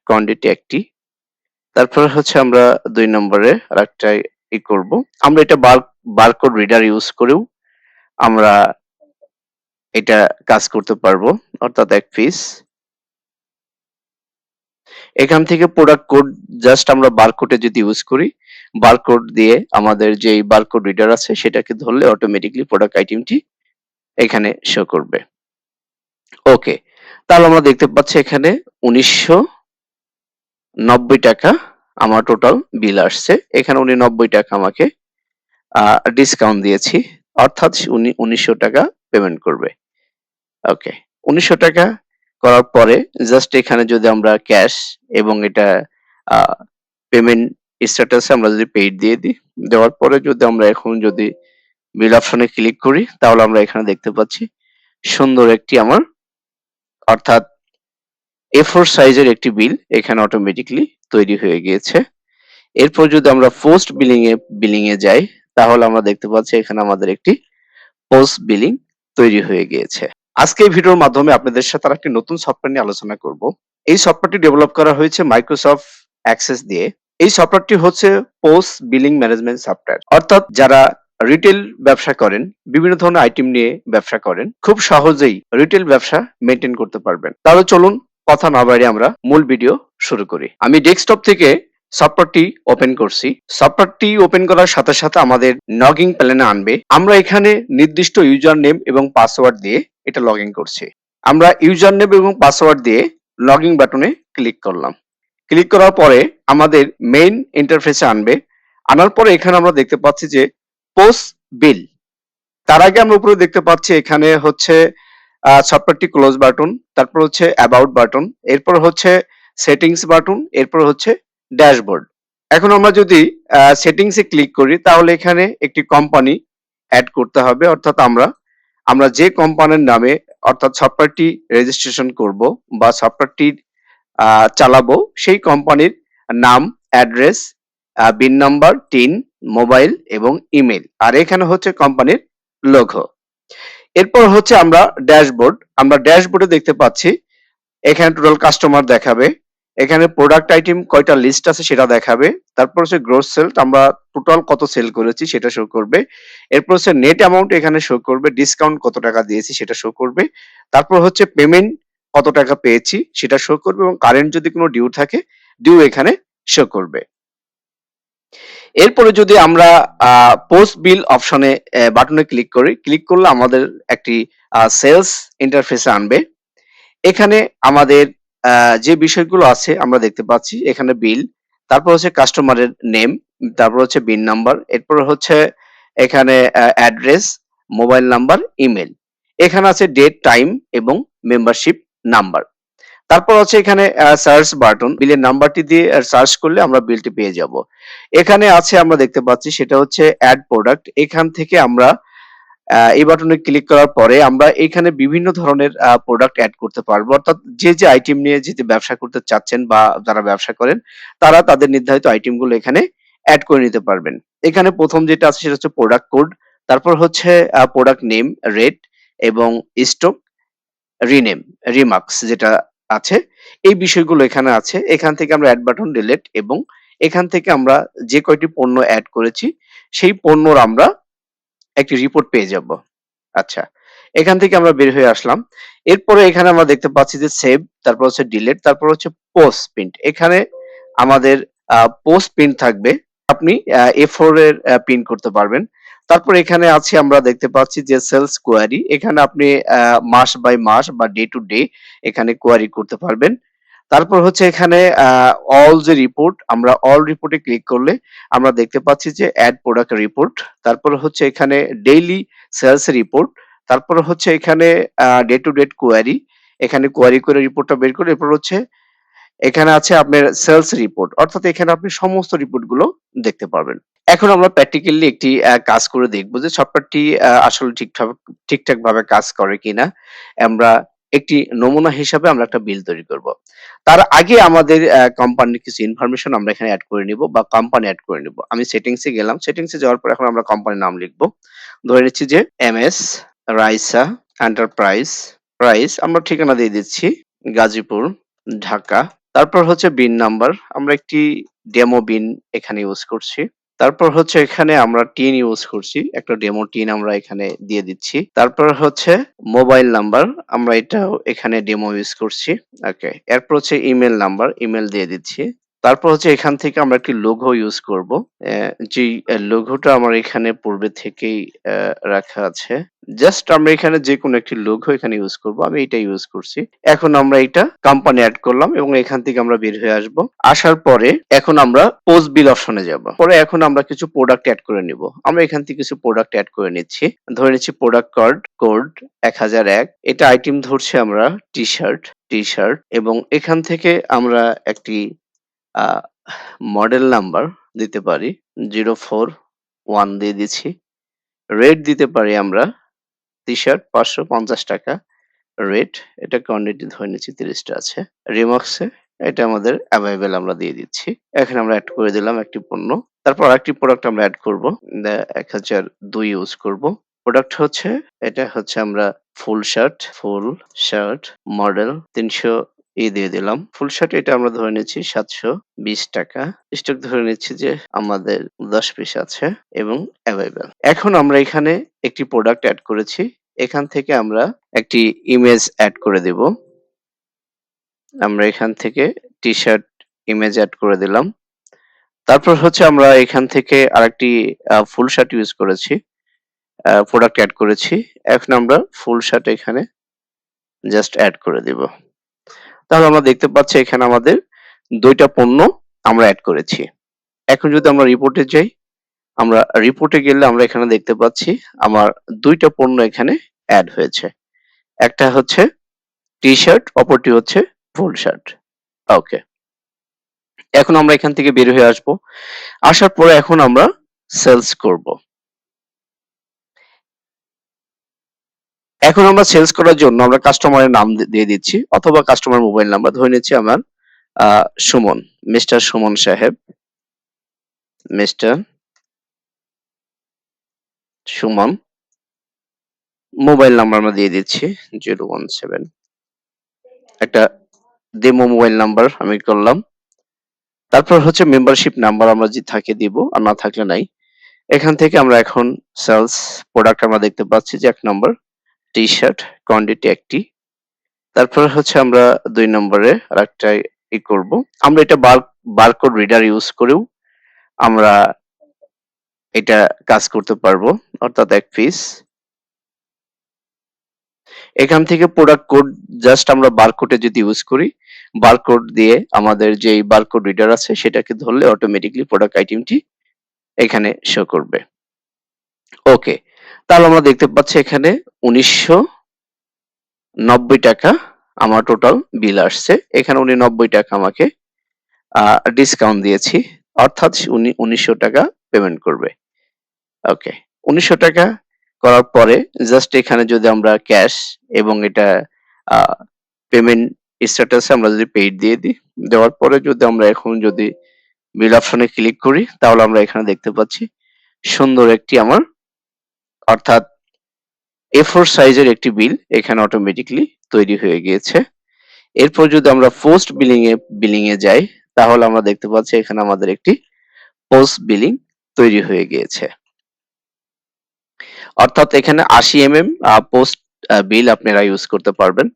Quantity একটি। তারপরে হচ্ছে আমরা ২ নম্বরে আরেকটা করব। আমরা এটা বারকোড রিডার ইউজ করেও আমরা এটা কাজ করতে পারবো। অর্থাৎ ১ পিস। এখান থেকে প্রোডাক্ট কোড জাস্ট আমরা বারকোডে যদি ইউজ করি, বারকোড দিয়ে আমাদের যেই বারকোড রিডার আছে সেটাকে ধরলে অটোমেটিক্যালি প্রোডাক্ট আইটেমটি এখানে শো করবে। ওকে। তাহলে আমরা দেখতে পাচ্ছি এখানে ৳১৯৯০ আমার টোটাল বিল আসছে। এখানে উনি ৳৯০ আমাকে ডিসকাউন্ট দিয়েছি। অর্থাৎ উনি ৳১৯০০ পেমেন্ট করবে। ওকে। ৳১৯০০ করার পরে জাস্ট এখানে যদি আমরা ক্যাশ এবং এটা আ পেমেন্ট স্ট্যাটাসে আমরা যদি পেইড দিয়ে দিই, দেওয়ার পরে যদি আমরা এখন যদি বিল অপশনে ক্লিক করি তাহলে আমরা এখানে দেখতে পাচ্ছি সুন্দর একটি আমার অর্থাৎ A4 সাইজের একটি বিল এখানে অটোমেটিক্যালি তৈরি হয়ে গিয়েছে। এরপর যদি আমরা পোস্ট বিলিং এ যাই তাহলে আমরা দেখতে পাচ্ছি এখানে আমাদের একটি পোস্ট বিলিং তৈরি হয়ে গিয়েছে। আজকে এই ভিডিওর মাধ্যমে আপনাদের সাথে আরেকটি নতুন সফটওয়্যার নিয়ে আলোচনা করব। এই সফটওয়্যারটি ডেভেলপ করা হয়েছে মাইক্রোসফট অ্যাক্সেস দিয়ে। এই সফটওয়্যারটি হচ্ছে পোস্ট বিলিং ম্যানেজমেন্ট সফটওয়্যার। অর্থাৎ যারা রিটেল ব্যবসা করেন, বিভিন্ন ধরনের আইটেম নিয়ে ব্যবসা করেন, খুব সহজেই রিটেল ব্যবসা মেইনটেইন করতে পারবেন। তাহলে চলুন কথা না বাড়িয়ে আমরা মূল ভিডিও শুরু করি। আমি ডেস্কটপ থেকে সফটওয়্যারটি ওপেন করছি। সফটওয়্যারটি ওপেন করার সাথে সাথে আমাদের লগইন প্যানেলে আনবে। আমরা এখানে নির্দিষ্ট ইউজার নেম এবং পাসওয়ার্ড দিয়ে এটা লগইন করছি। আমরা ইউজার নেম এবং পাসওয়ার্ড দিয়ে লগইন বাটনে ক্লিক করলাম। ক্লিক করার পরে আমাদের মেইন ইন্টারফেসে আনবে। আনার পরে এখানে আমরা দেখতে পাচ্ছি যে পোস্ট বিল। তার আগে আমরা উপরে দেখতে পাচ্ছি এখানে হচ্ছে সফটওয়্যারটি ক্লোজ বাটন, তারপর হচ্ছে অ্যাবাউট বাটন, এরপর হচ্ছে সেটিংস বাটন, এরপর হচ্ছে ড্যাশবোর্ড। এখন আমরা যদি সেটিংসে ক্লিক করি তাহলে এখানে একটি কোম্পানি অ্যাড করতে হবে। অর্থাৎ আমরা যে কোম্পানির নামে অর্থাৎ সফটওয়্যারটি রেজিস্ট্রেশন করব বা সফটওয়্যারটি চালাবো সেই কোম্পানির নাম, address, BIN number, TIN, mobile এবং ইমেল। আর এখানে হচ্ছে কোম্পানির লোগো। এরপর হচ্ছে আমরা ড্যাশবোর্ড। আমরা ড্যাশবোর্ডে দেখতে পাচ্ছি এখানে টোটাল কাস্টমার দেখাবে। এখানে প্রোডাক্ট আইটেম কয়টা লিস্ট আছে সেটা দেখাবে। তারপর হচ্ছে গ্রোস সেল, আমরা টোটাল কত সেল করেছি সেটা শো করবে। এরপর হচ্ছে নেট অ্যামাউন্ট এখানে শো করবে, ডিসকাউন্ট কত টাকা দিয়েছি সেটা শো করবে। তারপর হচ্ছে পেমেন্ট কত টাকা পেয়েছি সেটা শো করবে এবং কারেন্ট যদি কোনো ডিউ থাকে ডিউ এখানে শো করবে। এরপরে যদি আমরা পোস্ট বিল অপশনে বাটনে ক্লিক করি, ক্লিক করলে আমাদের একটি সেলস ইন্টারফেসে আনবে। এখানে আমাদের যে বিষয়গুলো আছে আমরা দেখতে পাচ্ছি এখানে বিল, তারপর হচ্ছে কাস্টমারের নেম, তারপর হচ্ছে বিন নাম্বার, এরপর হচ্ছে এখানে অ্যাড্রেস, মোবাইল নাম্বার, ইমেল। এখানে আছে ডেট, টাইম এবং মেম্বারশিপ নাম্বার। তারপর হচ্ছে এখানে সার্চ বাটন, বিলের নাম্বারটি দিয়ে সার্চ করলে আমরা বিলটি পেয়ে যাব। এখানে আছে আমরা দেখতে পাচ্ছি সেটা হচ্ছে অ্যাড প্রোডাক্ট। এখান থেকে আমরা এই বাটনে ক্লিক করার পরে আমরা এখানে বিভিন্ন ধরনের প্রোডাক্ট এড করতে পারবো। অর্থাৎ যে আইটেম নিয়ে যদি ব্যবসা করতে চাচ্ছেন বা যারা ব্যবসা করেন তারা তাদের নির্ধারিত আইটেমগুলো এখানে এড করে নিতে পারবেন। এখানে ১ম যেটা আছে সেটা হচ্ছে প্রোডাক্ট কোড, তারপর হচ্ছে প্রোডাক্ট নেম, রেট এবং স্টক রিনেম, রিমার্কস যেটা আছে এই বিষয়গুলো এখানে আছে। এখান থেকে আমরা এড বাটন, ডিলিট এবং এখান থেকে আমরা যে কয়টি পণ্য এড করেছি সেই পণ্যর আমরা একটি রিপোর্ট পেয়ে যাব। আচ্ছা, এখান থেকে আমরা বের হয়ে আসলাম। এরপরে এখানে আমরা দেখতে পাচ্ছি যে সেভ, তারপর হচ্ছে ডিলিট, তারপর হচ্ছে পোস্ট প্রিন্ট। এখানে আমাদের পোস্ট প্রিন্ট থাকবে। আপনি A4 এর প্রিন্ট করতে পারবেন। তারপর এখানে আছে আমরা দেখতে পাচ্ছি যে সেলস কোয়ারি। এখানে আপনি মাস বাই মাস বা ডে টু ডে এখানে কোয়ারি করতে পারবেন। তারপর হচ্ছে এখানে অল যে রিপোর্ট, আমরা অল রিপোর্টে ক্লিক করলে আমরা দেখতে পাচ্ছি যে এড প্রোডাক্ট রিপোর্ট। তারপর হচ্ছে এখানে ডেইলি সেলস রিপোর্ট। তারপর হচ্ছে এখানে ডে টু ডেট কোয়ারি। এখানে কোয়ারি করে রিপোর্টটা বের করে এরপর হচ্ছে এখানে আছে আপনার সেলস রিপোর্ট। অর্থাৎ এখানে আপনি সমস্ত রিপোর্টগুলো দেখতে পারবেন। এখন আমরা প্র্যাকটিক্যালি একটি কাজ করে দেখব যে সফটওয়্যারটি আসলে ঠিকঠাক ভাবে কাজ করে কিনা। আমরা একটি নমুনা হিসাবে আমরা একটা বিল তৈরি করব। তার আগে আমাদের কোম্পানির কিছু ইনফরমেশন আমরা এখানে এড করে নিব বা কোম্পানি এড করে নিব। আমি সেটিংস এ গেলাম। সেটিংস এ যাওয়ার পর এখন আমরা কোম্পানির নাম লিখব। ধরে নিচ্ছি যে এমএস রাইসা এন্টারপ্রাইজ। আমরা ঠিকানা দিয়ে দিচ্ছি গাজীপুর, ঢাকা। তারপর হচ্ছে বিন নাম্বার। আমরা একটি ডেমো বিন এখানে ইউজ করছি। তারপর হচ্ছে এখানে আমরা টিন ইউজ করছি। একটা ডেমো টিন আমরা এখানে দিয়ে দিচ্ছি। তারপর হচ্ছে মোবাইল নাম্বার, আমরা এটাও এখানে ডেমো ইউজ করছি। ওকে। এরপর হচ্ছে ইমেইল নাম্বার, ইমেইল দিয়ে দিচ্ছি। তারপর হচ্ছে এখান থেকে আমরা একটি লোগো ইউজ করব। যেই লোগোটা আমার এখানে পূর্বে থেকেই রাখা আছে। জাস্ট আমরা এখানে যেকোনো একটি লোগো এখানে ইউজ করব। আমি এটা ইউজ করছি। এখন আমরা এটা কোম্পানি এড করলাম এবং এখান থেকে আমরা বের হয়ে আসব। আসার পরে এখন আমরা পোস্ট বিল অপশনে যাব। পরে এখন আমরা কিছু প্রোডাক্ট এড করে নিব। আমরা এখান থেকে কিছু প্রোডাক্ট এড করে নিচ্ছি। ধরে নিচ্ছি প্রোডাক্ট কোড 1001। এটা আইটেম ধরছি আমরা টি-শার্ট এবং এখান থেকে আমরা একটি আ মডেল নাম্বার দিতে পারি। 041 দিয়ে দিচ্ছি। রেট দিতে পারি আমরা টি-শার্ট ৳৫৫০ রেট। এটা কোয়ান্টিটি ধরে নিচ্ছি ৩০ টা আছে। রিমক্সে এটা আমাদের এভেইলেবল আমরা দিয়ে দিচ্ছি। এখানে আমরা এড করে দিলাম একটি পণ্য। তারপর আরেকটি প্রোডাক্ট আমরা এড করব। ১০০২ ইউজ করব। প্রোডাক্ট হচ্ছে এটা হচ্ছে আমরা ফুল শার্ট মডেল ৩০০ দিয়ে দিলাম। ফুল শার্ট এটা আমরা ধরে নিচ্ছি ৳৭২০। স্টক ধরে নিচ্ছি যে আমাদের ১০ পিস আছে এবং এভেইলেবল। এখন আমরা এখানে একটি প্রোডাক্ট এড করেছি। এখান থেকে আমরা একটি ইমেজ এড করে দেব। আমরা এখান থেকে টি-শার্ট ইমেজ এড করে দিলাম। তারপর হচ্ছে আমরা এখান থেকে আরেকটি ফুল শার্ট ইউজ করেছি। প্রোডাক্ট এড করেছি। এখন আমরা ফুল শার্ট এখানে জাস্ট এড করে দিব। তাহলে আমরা দেখতে পাচ্ছি এখানে আমাদের ২ টা পণ্য আমরা এড করেছি। এখন যদি আমরা রিপোর্টে যাই, আমরা রিপোর্টে গেলে আমরা এখানে দেখতে পাচ্ছি আমার ২ টা পণ্য এখানে এড হয়েছে। একটা হচ্ছে টি-শার্ট, অপরটি হচ্ছে ফুল শার্ট। ওকে। এখন আমরা এখান থেকে বের হয়ে আসবো। আসার পরে এখন আমরা সেলস করব। এখন আমরা সেলস করার জন্য আমরা কাস্টমারের নাম দিয়ে দিচ্ছি অথবা কাস্টমার মোবাইল নাম্বার। ধরে নিচ্ছি আমার আ সুমন, মিস্টার সুমন সাহেব, মিস্টার সুমন। মোবাইল নাম্বার আমরা দিয়ে দিচ্ছি 017। একটা ডেমো মোবাইল নাম্বার আমি করলাম। তারপর হচ্ছে মেম্বারশিপ নাম্বার আমরা যদি থাকে দিব, আর না থাকলে নাই। এখান থেকে আমরা এখন সেলস প্রোডাক্ট আমরা দেখতে পাচ্ছি যে ১ নম্বর টি-শার্ট, কোয়ান্টিটি ১ টি। তারপরে হচ্ছে আমরা ২ নম্বরে আরেকটা করব। আমরা এটা বারকোড রিডার ইউজ করেও আমরা এটা কাজ করতে পারবো। অর্থাৎ ১ পিস। এখান থেকে প্রোডাক্ট কোড জাস্ট আমরা বারকোডে যদি ইউজ করি, বারকোড দিয়ে আমাদের যেই বারকোড রিডার আছে সেটাকে ধরলে অটোমেটিক্যালি প্রোডাক্ট আইটেমটি এখানে শো করবে। ওকে। তাহলে আমরা দেখতে পাচ্ছি এখানে ৳১৯৯০ আমার টোটাল বিল আসছে। এখানে উনি ৳৯০ আমাকে আ ডিসকাউন্ট দিয়েছি। অর্থাৎ উনি ৳১৯০০ পেমেন্ট করবে। ওকে। ৳১৯০০ করার পরে জাস্ট এখানে যদি আমরা ক্যাশ এবং এটা আ পেমেন্ট স্ট্যাটাসে আমরা যদি পেইড দিয়ে দিই, দেওয়ার পরে যদি আমরা এখন যদি বিল অপশনে ক্লিক করি তাহলে আমরা এখানে দেখতে পাচ্ছি সুন্দর একটি আমার অর্থাৎ A4 সাইজের একটি বিল এখানে অটোমেটিক্যালি তৈরি হয়ে গিয়েছে। এরপর যদি আমরা পোস্ট বিলিং এ যাই তাহলে আমরা দেখতে পাচ্ছি এখানে আমাদের একটি পোস্ট বিলিং তৈরি হয়ে গিয়েছে। অর্থাৎ এখানে ৮০ পোস্ট বিল আপনারা ইউজ করতে পারবেন।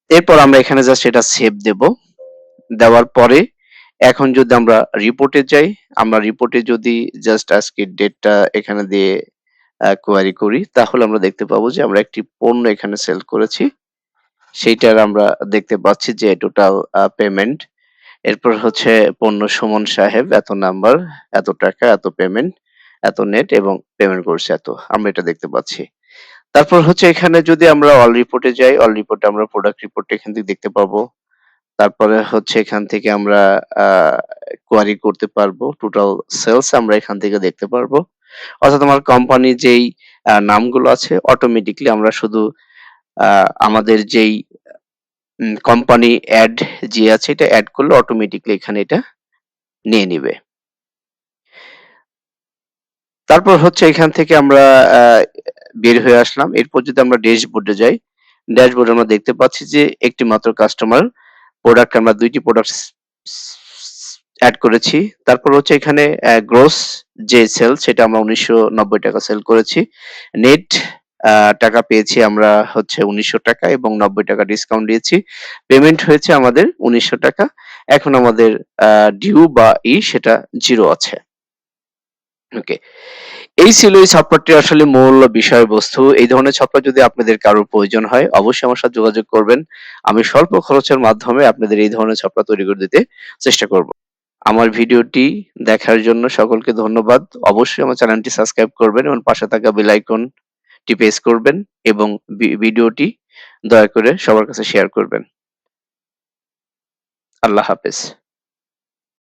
এরপর আমরা এখানে জাস্ট এটা সেভ দেব। দেওয়ার পরে এখন যদি আমরা রিপোর্টে যাই, আমরা রিপোর্টে যদি জাস্ট আজকের ডেটটা এখানে দিয়ে কোয়েরি করি তাহলে আমরা দেখতে পাবো যে আমরা একটি পণ্য এখানে সেল করেছি। সেইটার আমরা দেখতে পাচ্ছি যে টোটাল পেমেন্ট। এরপর হচ্ছে পণ্য সুমন সাহেব এত নাম্বার, এত টাকা, এত পেমেন্ট, এত নেট এবং পেমেন্ট করছে এত। আমরা এটা দেখতে পাচ্ছি। তারপর হচ্ছে এখানে যদি আমরা অল রিপোর্টে যাই, অল রিপোর্টে আমরা প্রোডাক্ট রিপোর্ট এখান থেকে দেখতে পাবো। তারপরে হচ্ছে এখান থেকে আমরা আ কোয়েরি করতে পারবো। টোটাল সেলস আমরা এখান থেকে দেখতে পারবো। অর্থাৎ আমার কোম্পানির যেই নামগুলো আছে অটোমেটিক্যালি আমরা শুধু আ আমাদের যেই কোম্পানি এড যে আছে এটা এড করলে অটোমেটিক্যালি এখানে এটা নিয়ে নিবে। তারপর হচ্ছে এখান থেকে আমরা আ বের হয়ে আসলাম। এরপর যদি আমরা ড্যাশবোর্ডে যাই, ড্যাশবোর্ডে আমরা দেখতে পাচ্ছি যে একটি মাত্র কাস্টমার প্রোডাক্ট আমরা ২ টি প্রোডাক্ট এড করেছি। তারপর হচ্ছে এখানে গ্রস যে সেল সেটা আমরা ৳১৯৯০ সেল করেছি। নেট টাকা পেয়েছি আমরা হচ্ছে ৳১৯০০ এবং ৳৯০ ডিসকাউন্ট দিয়েছি। পেমেন্ট হয়েছে আমাদের ৳১৯০০। এখন আমাদের আ ডিউ বা সেটা 0 আছে। ওকে। এই ছিল এই সফটওয়্যারটির আসলে মূল বিষয়বস্তু। এই ধরনের সফটওয়্যার যদি আপনাদের কারোর প্রয়োজন হয়, অবশ্যই আমার সাথে যোগাযোগ করবেন। আমি স্বল্প খরচের মাধ্যমে আপনাদের এই ধরনের সফটওয়্যার তৈরি করে দিতে চেষ্টা করব। আমার ভিডিওটি দেখার জন্য সকলকে ধন্যবাদ। অবশ্যই আমার চ্যানেলটি সাবস্ক্রাইব করবেন এবং পাশে থাকা বেল আইকনটি প্রেস করবেন এবং ভিডিওটি দয়া করে সবার কাছে শেয়ার করবেন। আল্লাহ হাফেজ।